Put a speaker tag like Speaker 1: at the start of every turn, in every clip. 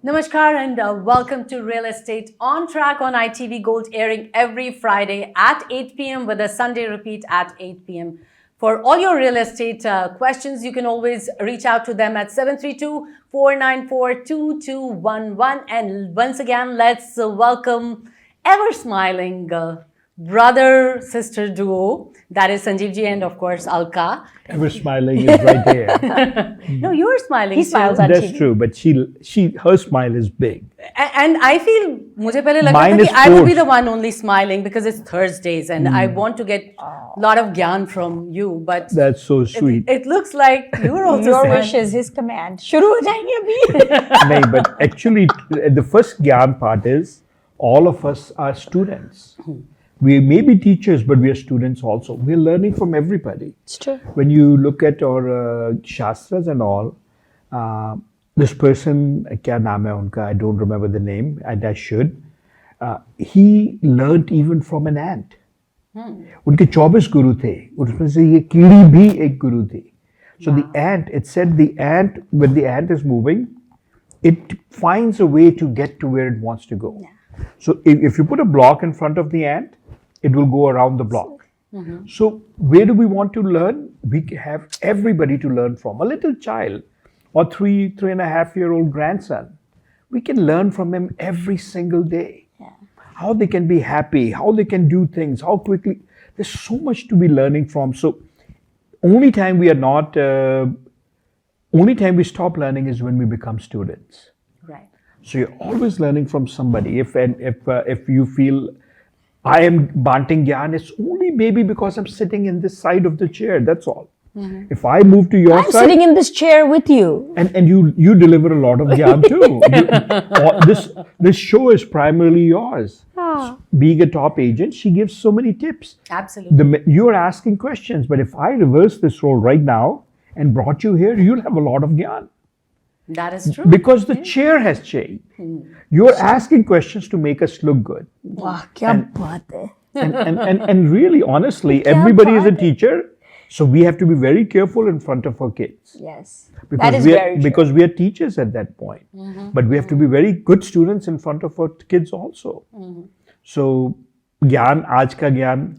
Speaker 1: Namaskar and welcome to Real Estate on Track on ITV Gold, airing every Friday at 8 p.m. with a Sunday repeat at 8 p.m. For all your real estate questions, you can always reach out to them at 732-494-2211. And once again, let's welcome ever smiling brother-sister duo. That is Sanjeev ji and of course Alka.
Speaker 2: Ever smiling is right there.
Speaker 1: No, you're smiling.
Speaker 3: He smiles on
Speaker 2: That's
Speaker 3: TV.
Speaker 2: true, but her smile is big.
Speaker 1: And I feel, मुझे पहले लगता
Speaker 2: Mine
Speaker 1: था
Speaker 2: is
Speaker 1: कि I would be
Speaker 2: forced.
Speaker 1: the one only smiling because it's Thursdays and I want to get a lot of gyan from you. But
Speaker 2: That's so sweet.
Speaker 1: it looks like you're also
Speaker 3: Your
Speaker 1: smiling.
Speaker 3: wish is his command. शुरू हो जाएंगे अभी.
Speaker 2: No, but actually, the first gyan part is all of us are students. We may be teachers, but we are students also. We're learning from everybody.
Speaker 3: It's true.
Speaker 2: When you look at our shastras and all, this person, क्या नाम है उनका? I don't remember the name, and I should. He learned even from an ant. उनके 24 गुरु थे. उसमें से ये कीड़ी भी एक गुरु थी. So the ant, it said the ant, when the ant is moving, it finds a way to get to where it wants to go. So if you put a block in front of the ant, it will go around the block. So where do we want to learn? We have everybody to learn from. A little child or 3.5-year-old grandson. We can learn from him every single day. How they can be happy, how they can do things, how quickly. There's so much to be learning from. So only time we stop learning is when we become students.
Speaker 1: Right.
Speaker 2: So you're always learning from somebody. If you feel I am banting gyan, it's only maybe because I'm sitting in this side of the chair. That's all. If I move to your
Speaker 3: I'm
Speaker 2: side,
Speaker 3: sitting in this chair with you.
Speaker 2: and you deliver a lot of gyan too. This show is primarily yours. Being a top agent, she gives so many tips.
Speaker 1: Absolutely.
Speaker 2: You're asking questions, but if I reverse this role right now and brought you here, you'll have a lot of gyan.
Speaker 1: That is true.
Speaker 2: Because the chair has changed. You're asking questions to make us look good.
Speaker 3: वाह क्या बात है.
Speaker 2: And really, honestly, everybody is a teacher. So we have to be very careful in front of our kids.
Speaker 3: Yes.
Speaker 2: Because
Speaker 3: That is
Speaker 2: we are,
Speaker 3: very true.
Speaker 2: because we are teachers at that point. But we have to be very good students in front of our kids also. So, Gyan, Aaj ka Gyan,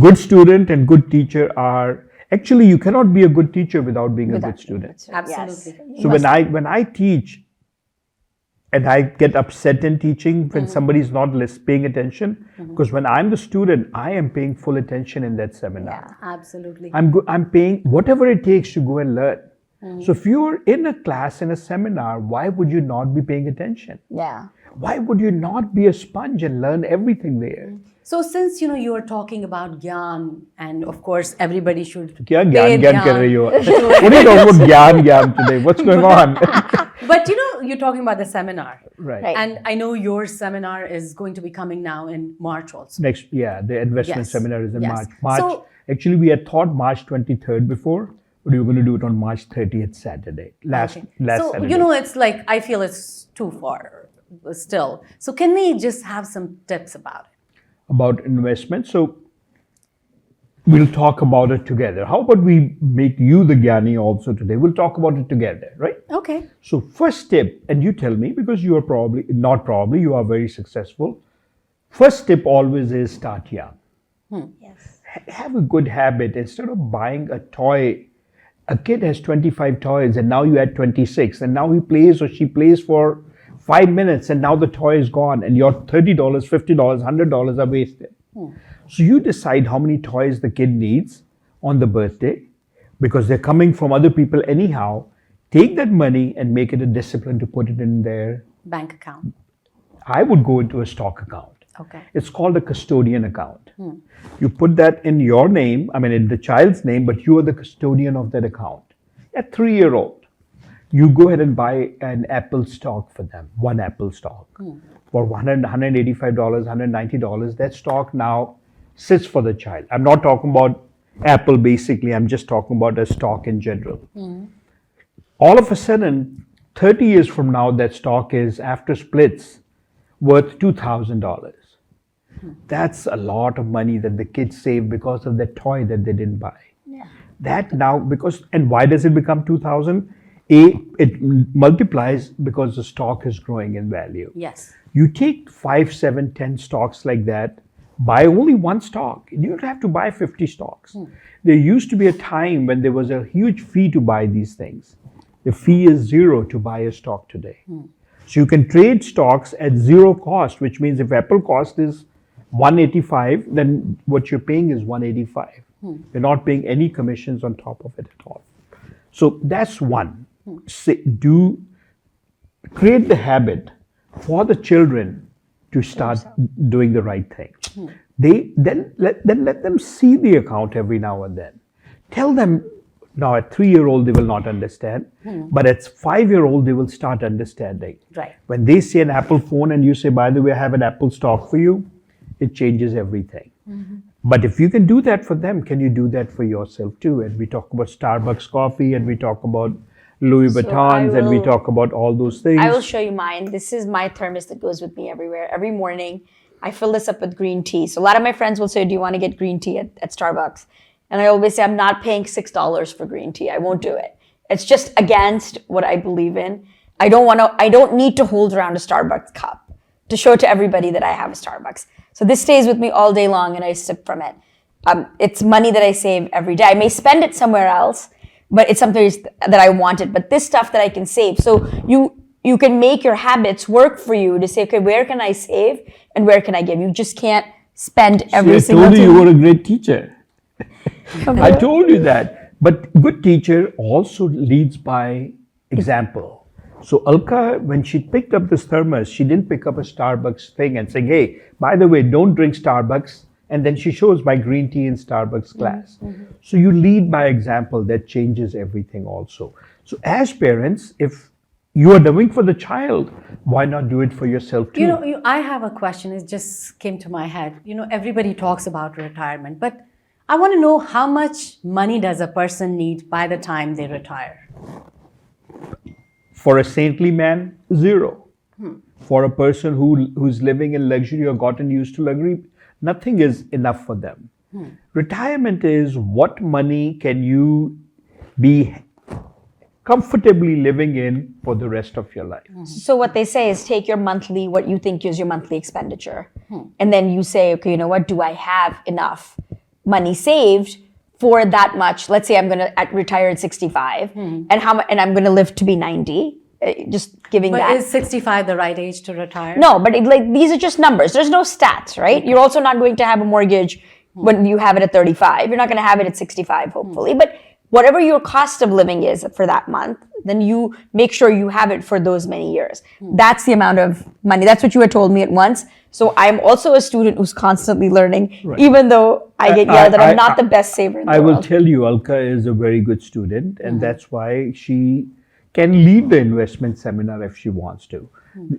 Speaker 2: good student and good teacher are, actually you cannot be a good teacher without being a good student.
Speaker 1: Absolutely.
Speaker 3: Yes.
Speaker 2: So when I teach, and I get upset in teaching when somebody is not paying attention, because when I'm the student, I am paying full attention in that seminar.
Speaker 1: Absolutely.
Speaker 2: I'm paying whatever it takes to go and learn. So if you're in a class, in a seminar, why would you not be paying attention?
Speaker 3: Yeah.
Speaker 2: Why would you not be a sponge and learn everything there?
Speaker 1: So since you are talking about gyan, and of course everybody should
Speaker 2: क्या
Speaker 1: pay
Speaker 2: ज्ञान ज्ञान कर
Speaker 1: dhyan.
Speaker 2: रही हो? What are you talking about ज्ञान today? What's going on?
Speaker 1: But you're talking about the seminar.
Speaker 2: Right.
Speaker 3: Right.
Speaker 1: And I know your seminar is going to be coming now in March also.
Speaker 2: The investment
Speaker 1: Yes.
Speaker 2: seminar is in
Speaker 1: Yes.
Speaker 2: March.
Speaker 1: So-
Speaker 2: Actually, we had thought March 23rd before, but we were going to do it on March 30th, Saturday. Last
Speaker 1: So,
Speaker 2: Saturday.
Speaker 1: it's like, I feel it's too far still. So can we just have some tips about it?
Speaker 2: About investment. So we'll talk about it together. How about we make you the Gyani also today? We'll talk about it together, right?
Speaker 1: Okay.
Speaker 2: So first tip, and you tell me because you are you are very successful. First tip always is start young.
Speaker 3: Yes.
Speaker 2: Have a good habit. Instead of buying a toy, a kid has 25 toys and now you had 26 and now he plays or she plays for 5 minutes and now the toy is gone and your $30, $50, $100 are wasted. So you decide how many toys the kid needs on the birthday because they're coming from other people anyhow. Take that money and make it a discipline to put it in their,
Speaker 1: Bank account.
Speaker 2: I would go into a stock account.
Speaker 1: Okay.
Speaker 2: It's called a custodian account. You put that in your name, in the child's name, but you are the custodian of that account. At 3-year-old, you go ahead and buy an Apple stock for them, one Apple stock. For $185, $190, that stock now sits for the child. I'm not talking about Apple basically, I'm just talking about a stock in general. All of a sudden, 30 years from now, that stock is, after splits, worth $2,000. That's a lot of money that the kids save because of that toy that they didn't buy.
Speaker 3: Yeah.
Speaker 2: That now, and why does it become 2,000? it multiplies because the stock is growing in value.
Speaker 1: Yes.
Speaker 2: You take 5, 7, 10 stocks like that, buy only one stock. You don't have to buy 50 stocks. There used to be a time when there was a huge fee to buy these things. The fee is 0 to buy a stock today. So you can trade stocks at 0 cost, which means if Apple cost is 185, then what you're paying is 185. You're not paying any commissions on top of it at all. So that's one. Create the habit for the children to start doing the right thing. Then let them see the account every now and then. Tell them, now at 3-year-old they will not understand, but at 5-year-old they will start understanding.
Speaker 1: Right.
Speaker 2: When they see an Apple phone and you say, by the way, I have an Apple stock for you, it changes everything. But if you can do that for them, can you do that for yourself too? And we talk about Starbucks coffee, and we talk about Louis Vuittons, and we talk about all those things.
Speaker 3: I will show you mine. This is my thermos that goes with me everywhere. Every morning, I fill this up with green tea. So a lot of my friends will say, do you want to get green tea at Starbucks? And I always say, I'm not paying $6 for green tea. I won't do it. It's just against what I believe in. I don't need to hold around a Starbucks cup to show to everybody that I have a Starbucks. So this stays with me all day long and I sip from it. It's money that I save every day. I may spend it somewhere else, but it's something that I wanted. But this stuff that I can save. So you can make your habits work for you to say, okay, where can I save and where can I give? You just can't spend every single
Speaker 2: I told you
Speaker 3: thing.
Speaker 2: you were a great teacher. I told you that. But good teacher also leads by example. So Alka, when she picked up this thermos, she didn't pick up a Starbucks thing and saying, hey, by the way, don't drink Starbucks. And then she shows my green tea in Starbucks class. So you lead by example. That changes everything also. So as parents, if you are doing for the child, why not do it for yourself too?
Speaker 1: You know, I have a question. It just came to my head. You know, everybody talks about retirement, but I want to know, how much money does a person need by the time they retire?
Speaker 2: For a saintly man, 0. For a person who's living in luxury or gotten used to luxury, nothing is enough for them. Retirement is what money can you be comfortably living in for the rest of your life.
Speaker 3: So what they say is take your monthly, what you think is your monthly expenditure. And then you say, okay, you know what, do I have enough money saved for that much? Let's say I'm going to retire at 65 and I'm going to live to be 90. Just giving
Speaker 1: But
Speaker 3: that.
Speaker 1: is 65 the right age to retire?
Speaker 3: No, but these are just numbers. There's no stats, right? You're also not going to have a mortgage when you have it at 35. You're not going to have it at 65, hopefully. But whatever your cost of living is for that month, then you make sure you have it for those many years. That's the amount of money. That's what you had told me at once. So I'm also a student who's constantly learning, even though I get yelled that I'm not the best saver in the world.
Speaker 2: I will tell you, Alka is a very good student, and that's why she can lead the investment seminar if she wants to.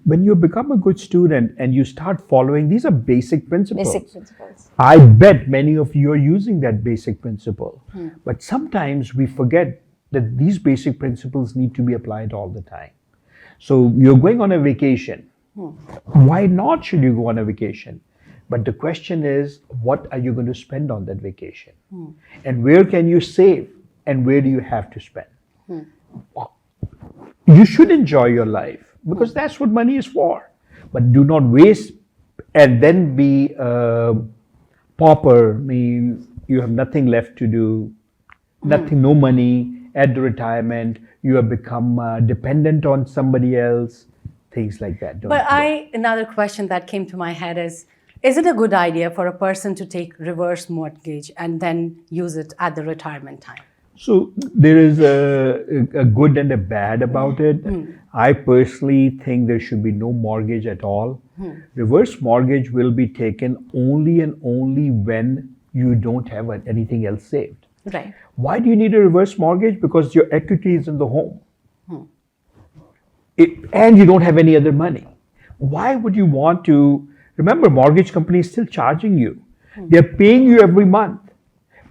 Speaker 2: When you become a good student and you start following, these are basic principles.
Speaker 3: Basic principles.
Speaker 2: I bet many of you are using that basic principle. But sometimes we forget that these basic principles need to be applied all the time. So you're going on a vacation. Why not should you go on a vacation? But the question is, what are you going to spend on that vacation? And where can you save? And where do you have to spend? You should enjoy your life because that's what money is for. But do not waste and then be a pauper, means you have nothing left to do, nothing, no money at the retirement. You have become dependent on somebody else, things like that.
Speaker 1: But another question that came to my head is it a good idea for a person to take reverse mortgage and then use it at the retirement time?
Speaker 2: So there is a good and a bad about it. I personally think there should be no mortgage at all. Reverse mortgage will be taken only and only when you don't have anything else saved.
Speaker 1: Right.
Speaker 2: Why do you need a reverse mortgage? Because your equity is in the home. And you don't have any other money. Why would you want to? Remember, mortgage company is still charging you. They're paying you every month.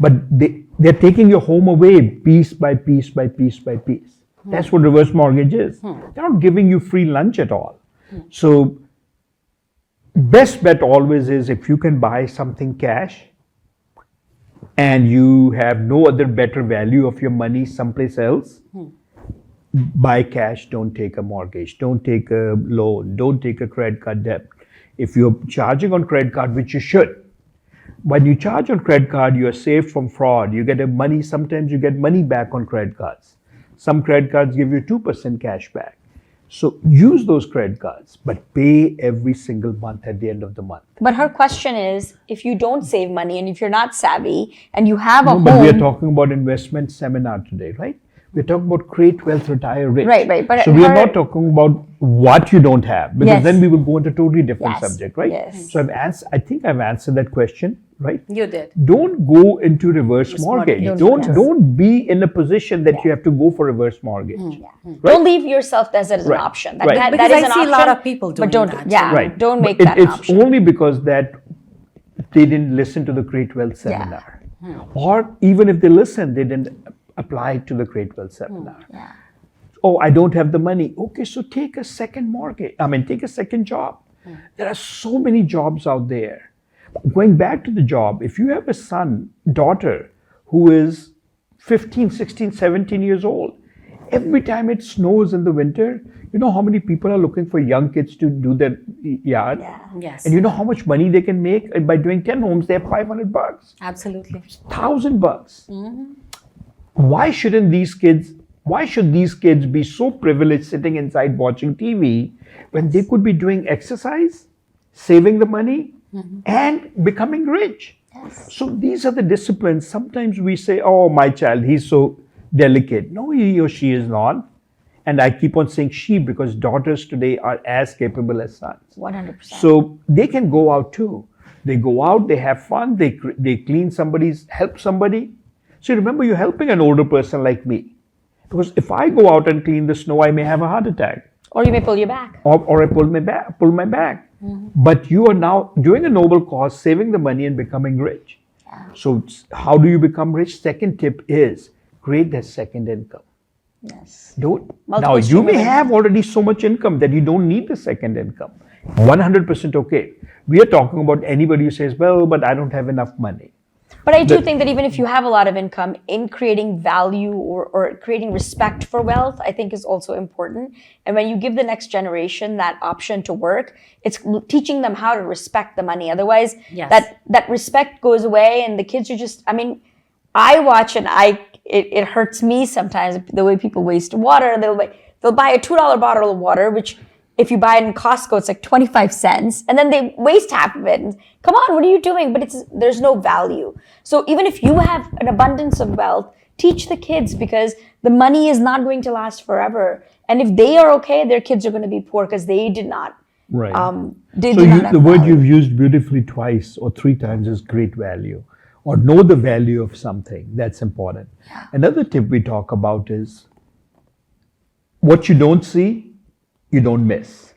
Speaker 2: But they're taking your home away piece by piece by piece by piece. That's what reverse mortgage is. They're not giving you free lunch at all. So best bet always is if you can buy something cash and you have no other better value of your money someplace else, buy cash, don't take a mortgage, don't take a loan, don't take a credit card debt. If you're charging on credit card, which you should, when you charge on credit card, you are saved from fraud. You get money, sometimes you get money back on credit cards. Some credit cards give you 2% cash back. So use those credit cards, but pay every single month at the end of the month.
Speaker 3: But her question is, if you don't save money and if you're not savvy and you have a
Speaker 2: No, but we are
Speaker 3: home,
Speaker 2: talking about investment seminar today, right? We're talking about create wealth, retire rich.
Speaker 3: Right, but
Speaker 2: so we are
Speaker 3: her-
Speaker 2: not talking about what you don't have, because
Speaker 3: Yes.
Speaker 2: then we would go into a totally different
Speaker 3: Yes,
Speaker 2: subject, right?
Speaker 3: yes.
Speaker 2: So I think I've answered that question, right?
Speaker 1: You did.
Speaker 2: Don't go into reverse mortgage.
Speaker 1: mortgage.
Speaker 2: Don't be in a position that you have to go for reverse mortgage.
Speaker 3: don't leave yourself as an
Speaker 2: Right.
Speaker 3: option. That,
Speaker 2: Right.
Speaker 3: that
Speaker 1: Because
Speaker 3: is
Speaker 1: I
Speaker 3: an
Speaker 1: see a
Speaker 3: option,
Speaker 1: lot of people doing
Speaker 3: but don't,
Speaker 1: that.
Speaker 3: yeah,
Speaker 2: Right.
Speaker 3: don't make
Speaker 2: But
Speaker 3: that an
Speaker 2: it's
Speaker 3: option.
Speaker 2: only because that they didn't listen to the Create Wealth seminar. Or even if they listened, they didn't apply it to the Create Wealth seminar.
Speaker 3: Yeah.
Speaker 2: Oh, I don't have the money. Okay, so take a second mortgage. Take a second job. There are so many jobs out there. Going back to the job, if you have a son, daughter who is 15, 16, 17 years old, every time it snows in the winter, you know how many people are looking for young kids to do their yard?
Speaker 3: Yeah.
Speaker 1: Yes.
Speaker 2: And you know how much money they can make? And by doing 10 homes, they have $500,
Speaker 1: Absolutely.
Speaker 2: $1,000. Why should these kids be so privileged sitting inside watching TV when they could be doing exercise, saving the money, and becoming rich? So these are the disciplines. Sometimes we say, oh, my child, he's so delicate. No, he or she is not. And I keep on saying she because daughters today are as capable as sons.
Speaker 3: 100%.
Speaker 2: So they can go out too. They go out, they have fun, they clean help somebody. So remember, you're helping an older person like me. Because if I go out and clean the snow, I may have a heart attack.
Speaker 3: Or you may pull your back.
Speaker 2: Or I pull my back. But you are now doing a noble cause, saving the money and becoming rich. So how do you become rich? Second tip is create that second income.
Speaker 3: Yes.
Speaker 2: Now
Speaker 3: Multiple
Speaker 2: you
Speaker 3: stream
Speaker 2: may
Speaker 3: of income.
Speaker 2: have already so much income that you don't need the second income. 100% okay. We are talking about anybody who says, well, but I don't have enough money.
Speaker 3: But I do think that even if you have a lot of income, in creating value or creating respect for wealth, I think is also important. And when you give the next generation that option to work, it's teaching them how to respect the money. Otherwise,
Speaker 1: Yes.
Speaker 3: that respect goes away and the kids are just, I watch and it hurts me sometimes the way people waste water. They'll buy a $2 bottle of water, which if you buy it in Costco, it's like 25 cents, and then they waste half of it. And, come on, what are you doing? But there's no value. So even if you have an abundance of wealth, teach the kids, because the money is not going to last forever. And if they are okay, their kids are going to be poor because they did not.
Speaker 2: Right.
Speaker 3: They
Speaker 2: So
Speaker 3: did not have
Speaker 2: the word
Speaker 3: value.
Speaker 2: you've used beautifully twice or three times is great value, or know the value of something. That's important. Another tip we talk about is what you don't see, you don't miss.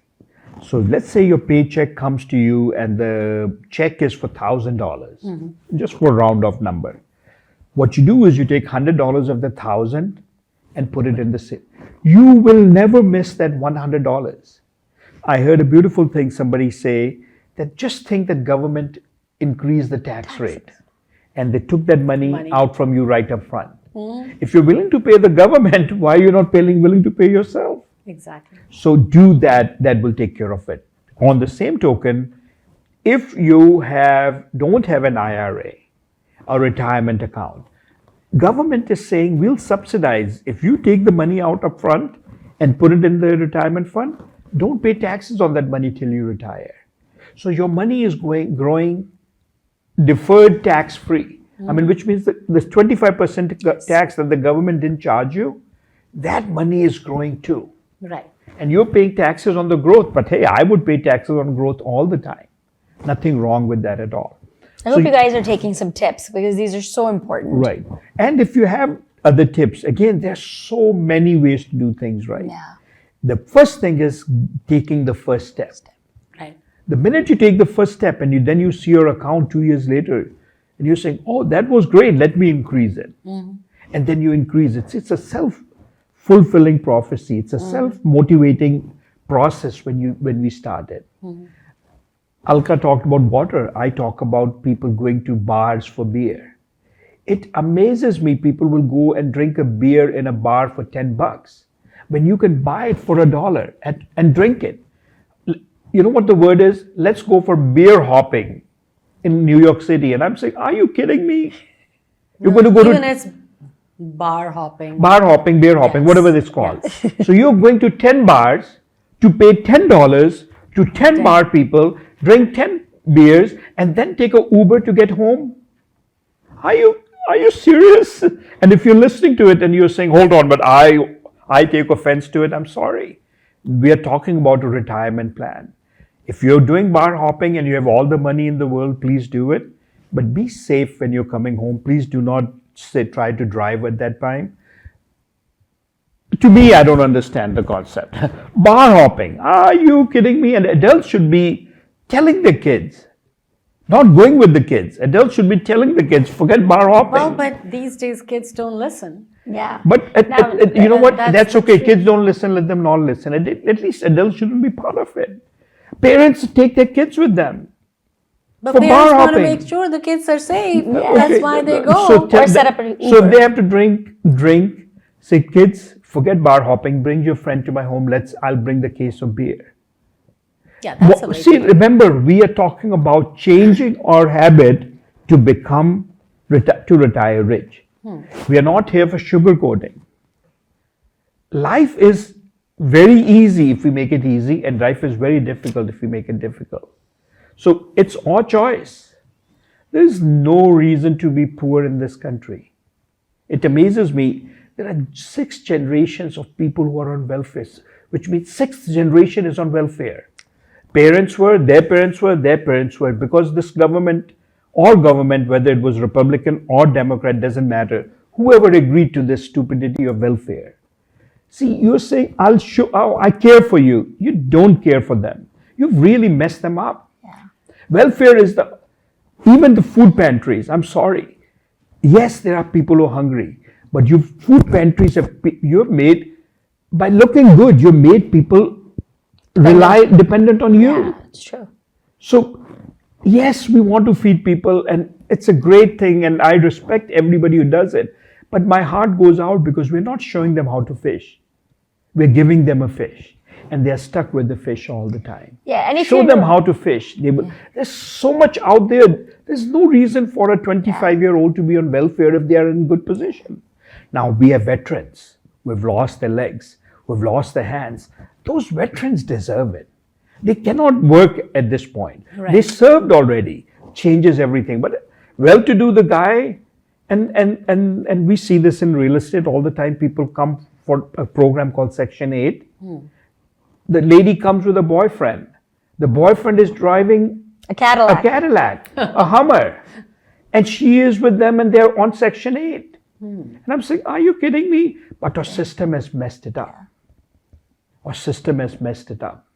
Speaker 2: So let's say your paycheck comes to you and the check is for $1,000, just for a round off number. What you do is you take $100 of the 1,000 and put it in the safe. You will never miss that $100. I heard a beautiful thing somebody say, that just think that government increased the tax rate and they took that money out from you right up front. If you're willing to pay the government, why are you not willing to pay yourself?
Speaker 1: Exactly.
Speaker 2: So do that, that will take care of it. On the same token, if you don't have an IRA, a retirement account, government is saying we'll subsidize. If you take the money out up front and put it in the retirement fund, don't pay taxes on that money till you retire. So your money is growing deferred tax free. Which means that this 25% tax that the government didn't charge you, that money is growing too.
Speaker 1: Right.
Speaker 2: And you're paying taxes on the growth, but hey, I would pay taxes on growth all the time. Nothing wrong with that at all.
Speaker 3: I hope you guys are taking some tips because these are so important.
Speaker 2: Right. And if you have other tips, again, there's so many ways to do things right.
Speaker 3: Yeah.
Speaker 2: The first thing is taking the first step.
Speaker 1: Right.
Speaker 2: The minute you take the first step and then you see your account 2 years later and you're saying, oh, that was great, let me increase it. And then you increase it. It's a self-fulfilling prophecy. It's a self-motivating process when we started. Alka talked about water. I talk about people going to bars for beer. It amazes me people will go and drink a beer in a bar for $10. when you can buy it for $1 and drink it. You know what the word is? Let's go for beer hopping in New York City. And I'm saying, are you kidding me? You're going to go
Speaker 1: Even
Speaker 2: to
Speaker 1: it's bar hopping.
Speaker 2: bar hopping, beer hopping,
Speaker 1: Yes.
Speaker 2: whatever it's called. So you're going to 10 bars to pay $10 to 10 bar people, drink 10 beers, and then take a Uber to get home? Are you serious? And if you're listening to it and you're saying, hold on, but I take offense to it, I'm sorry. We are talking about a retirement plan. If you're doing bar hopping and you have all the money in the world, please do it. But be safe when you're coming home. Please do not try to drive at that time. To me, I don't understand the concept. Bar hopping. Are you kidding me? And adults should be telling the kids, not going with the kids. Adults should be telling the kids, forget bar hopping.
Speaker 1: Well, but these days kids don't listen.
Speaker 3: Yeah.
Speaker 2: But
Speaker 3: Now,
Speaker 2: you know what?
Speaker 1: that's
Speaker 2: That's
Speaker 1: the
Speaker 2: okay.
Speaker 1: truth.
Speaker 2: Kids don't listen. Let them not listen. At least adults shouldn't be part of it. Parents take their kids with them.
Speaker 1: But
Speaker 2: For
Speaker 1: parents
Speaker 2: bar
Speaker 1: want to
Speaker 2: hopping.
Speaker 1: make sure the kids are safe.
Speaker 3: Yeah.
Speaker 1: That's
Speaker 2: Okay,
Speaker 1: why they
Speaker 2: so
Speaker 1: go.
Speaker 2: tell
Speaker 3: Or set
Speaker 2: them-
Speaker 3: up an
Speaker 2: So
Speaker 3: Uber.
Speaker 2: if they have to drink, say, kids, forget bar hopping. Bring your friend to my home. I'll bring the case of beer.
Speaker 1: Yeah, that's a way
Speaker 2: See,
Speaker 1: to-
Speaker 2: remember, we are talking about changing our habit to become to retire rich. We are not here for sugarcoating. Life is very easy if we make it easy, and life is very difficult if we make it difficult. So it's our choice. There is no reason to be poor in this country. It amazes me. There are 6 generations of people who are on welfare, which means 6th generation is on welfare. Parents were, their parents were, their parents were, because this government, or government, whether it was Republican or Democrat, doesn't matter. Whoever agreed to this stupidity of welfare. See, you're saying, I care for you. You don't care for them. You've really messed them up.
Speaker 3: Yeah.
Speaker 2: Welfare is even the food pantries. I'm sorry. Yes, there are people who are hungry, but food pantries you've made, by looking good, you've made people dependent on you.
Speaker 3: Yeah, it's true.
Speaker 2: So, yes, we want to feed people, and it's a great thing, and I respect everybody who does it. But my heart goes out because we're not showing them how to fish. We're giving them a fish, and they're stuck with the fish all the time.
Speaker 3: Yeah, and if
Speaker 2: Show
Speaker 3: you
Speaker 2: them how to fish. There's so much out there. There's no reason for a 25-year-old to be on welfare if they are in good position. Now, we have veterans. We've lost their legs. We've lost their hands. Those veterans deserve it. They cannot work at this point.
Speaker 1: Right.
Speaker 2: They served already. Changes everything. But well-to-do the guy, and we see this in real estate all the time. People come for a program called Section 8. The lady comes with a boyfriend. The boyfriend is driving
Speaker 3: a Cadillac.
Speaker 2: a Cadillac, a Hummer, and she is with them, and they're on Section 8. And I'm saying, are you kidding me? But our system has messed it up. Our system has messed it up.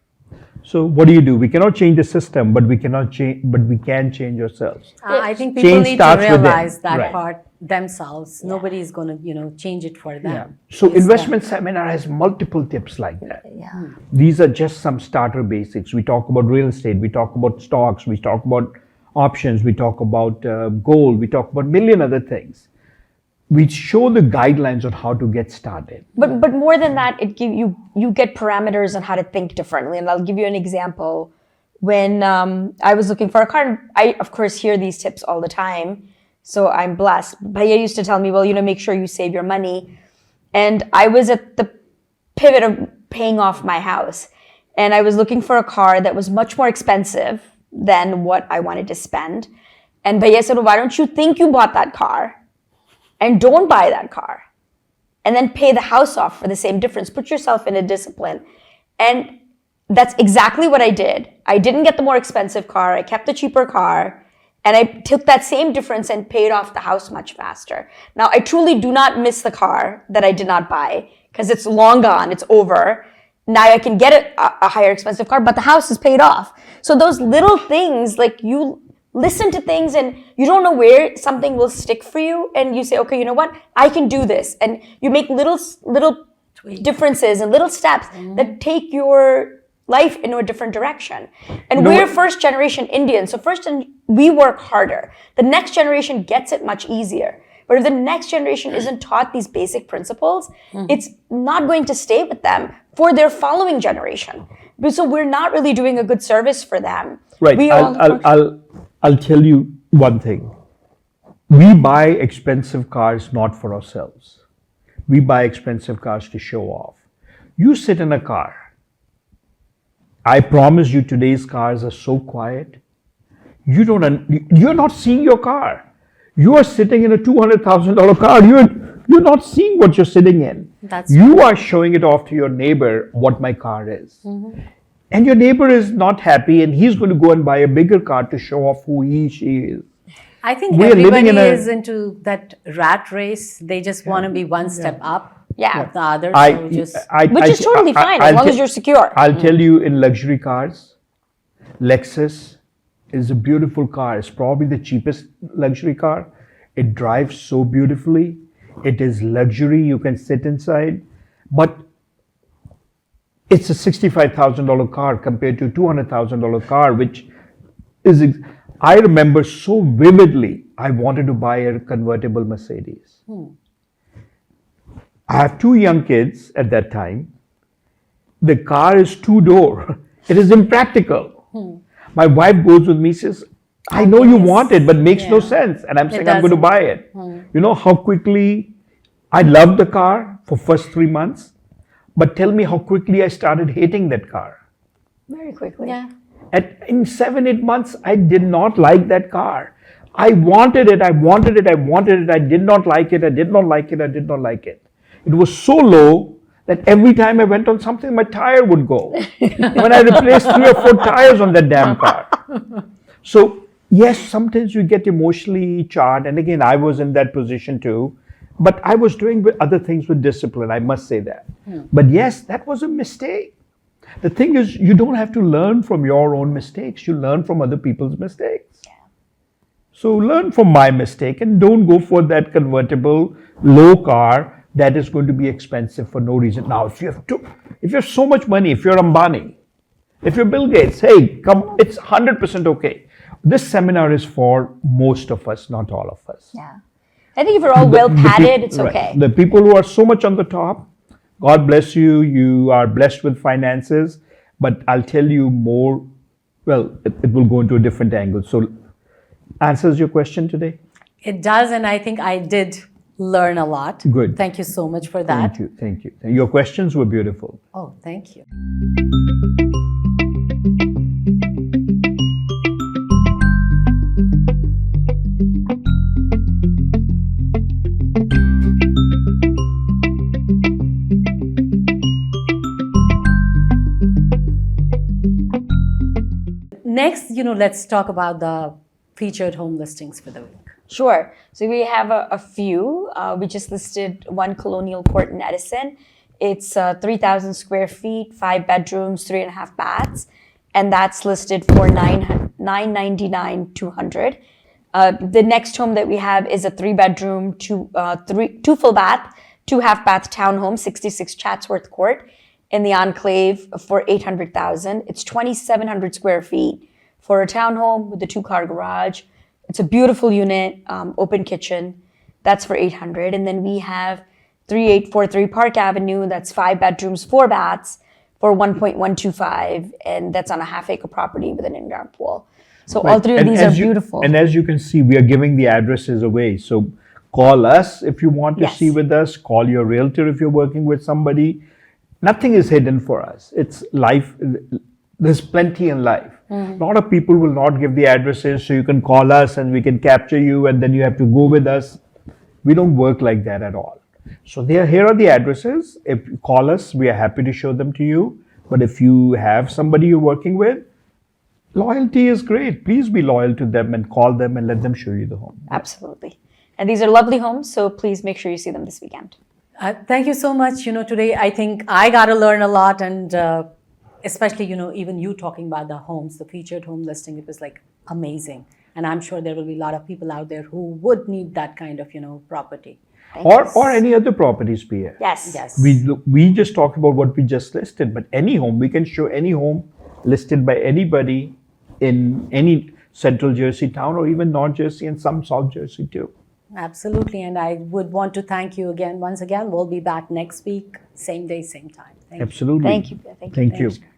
Speaker 2: So what do? We cannot change the system, but we can change ourselves.
Speaker 1: I think people
Speaker 2: Change
Speaker 1: need to
Speaker 2: starts within.
Speaker 1: realize that
Speaker 2: Right.
Speaker 1: part themselves. Nobody is going to, change it for them.
Speaker 2: So
Speaker 1: It's
Speaker 2: investment seminar has multiple tips like that.
Speaker 3: Yeah.
Speaker 2: These are just some starter basics. We talk about real estate, we talk about stocks, we talk about options, we talk about gold, we talk about a million other things. We show the guidelines on how to get started.
Speaker 3: But more than that, you get parameters on how to think differently. And I'll give you an example. When I was looking for a car, and I of course hear these tips all the time, so I'm blessed. Bhaiya used to tell me, well, make sure you save your money. And I was at the pivot of paying off my house, and I was looking for a car that was much more expensive than what I wanted to spend. And Bhaiya said, well, why don't you think you bought that car? And don't buy that car. And then pay the house off for the same difference. Put yourself in a discipline. And that's exactly what I did. I didn't get the more expensive car. I kept the cheaper car. And I took that same difference and paid off the house much faster. Now, I truly do not miss the car that I did not buy because it's long gone. It's over. Now I can get a higher expensive car, but the house is paid off. So those little things, like you listen to things and you don't know where something will stick for you, and you say, okay, you know what, I can do this, and you make little differences and little steps that take your life into a different direction. And we're first generation Indians, so we work harder. The next generation gets it much easier, But if the next generation isn't taught these basic principles, it's not going to stay with them for their following generation. So we're not really doing a good service for them.
Speaker 2: Right.
Speaker 3: We all-
Speaker 2: I'll tell you one thing. We buy expensive cars not for ourselves. We buy expensive cars to show off. You sit in a car. I promise you, today's cars are so quiet. You're not seeing your car. You are sitting in a $200,000 car. You're not seeing what you're sitting in. You are showing it off to your neighbor what my car is. And your neighbor is not happy, and he's going to go and buy a bigger car to show off who she is.
Speaker 1: I think
Speaker 2: We are living
Speaker 1: everybody
Speaker 2: in a-
Speaker 1: is into that rat race. They just want to be one step up
Speaker 3: Yeah.
Speaker 1: of the other.
Speaker 2: I-
Speaker 1: So just
Speaker 3: Which is totally fine as
Speaker 2: I'll
Speaker 3: long as
Speaker 2: te-
Speaker 3: you're secure.
Speaker 2: I'll tell you, in luxury cars, Lexus is a beautiful car. It's probably the cheapest luxury car. It drives so beautifully. It is luxury. You can sit inside. But it's a $65,000 car compared to a $200,000 car, which is. I remember so vividly, I wanted to buy a convertible Mercedes. I have two young kids at that time. The car is two-door. It is impractical. My wife goes with me, says, I know you want it, but makes no sense. And I'm saying, I'm going to buy it. You know how quickly I loved the car for first 3 months, but tell me how quickly I started hating that car.
Speaker 3: Very quickly.
Speaker 1: yeah.
Speaker 2: In 7-8 months, I did not like that car. I wanted it. I did not like it. I did not like it. It was so low that every time I went on something, my tire would go. When I replaced 3 or 4 tires on that damn car. So, yes, sometimes you get emotionally charged. And again, I was in that position too. But I was doing other things with discipline, I must say that. But yes, that was a mistake. The thing is, you don't have to learn from your own mistakes. You learn from other people's mistakes. So learn from my mistake and don't go for that convertible low car that is going to be expensive for no reason. Now, if you have so much money, if you're Ambani, if you're Bill Gates, hey, come, it's 100% okay. This seminar is for most of us, not all of us.
Speaker 3: Yeah. I think if we're all well padded, it's
Speaker 2: Right.
Speaker 3: okay.
Speaker 2: The people who are so much on the top, God bless you. You are blessed with finances, but I'll tell you more. Well, it will go into a different angle. So, answers your question today?
Speaker 1: It does, and I think I did learn a lot.
Speaker 2: Good.
Speaker 1: Thank you so much for that.
Speaker 2: Thank you. Your questions were beautiful.
Speaker 1: Oh, thank you. Next, let's talk about the featured home listings for the week.
Speaker 3: Sure. So we have a few. We just listed one Colonial Court in Edison. It's 3,000 square feet, 5 bedrooms, 3.5 baths, and that's listed for $999,200. The next home that we have is a 3-bedroom, 2 full bath, 2 half bath townhome, 66 Chatsworth Court in the Enclave for $800,000. It's 2,700 square feet for a townhome with a 2-car garage. It's a beautiful unit, open kitchen. That's for $800,000. And then we have 3843 Park Avenue. That's 5 bedrooms, 4 baths for $1.125, and that's on a half-acre property with an in-ground pool. So all three of these are beautiful.
Speaker 2: And as you can see, we are giving the addresses away. So call us if you want to
Speaker 3: Yes.
Speaker 2: see with us. Call your realtor if you're working with somebody. Nothing is hidden for us. It's life. There's plenty in life. A lot of people will not give the addresses, so you can call us and we can capture you, and then you have to go with us. We don't work like that at all. So here are the addresses. If you call us, we are happy to show them to you. But if you have somebody you're working with, loyalty is great. Please be loyal to them and call them and let them show you the home.
Speaker 3: Absolutely. And these are lovely homes, so please make sure you see them this weekend.
Speaker 1: Thank you so much. Today I think I got to learn a lot, and especially, even you talking about the homes, the featured home listing, it was like amazing. And I'm sure there will be a lot of people out there who would need that kind of, property.
Speaker 2: Or any other properties, Pia.
Speaker 3: Yes.
Speaker 1: Yes.
Speaker 2: We just talked about what we just listed, but any home, we can show any home listed by anybody in any Central Jersey town or even North Jersey and some South Jersey too.
Speaker 1: Absolutely. And I would want to thank you again. Once again, we'll be back next week, same day, same time. Thank you.
Speaker 2: Absolutely.
Speaker 3: Thank you. Thank you.
Speaker 2: Thank you.
Speaker 1: Namaskar.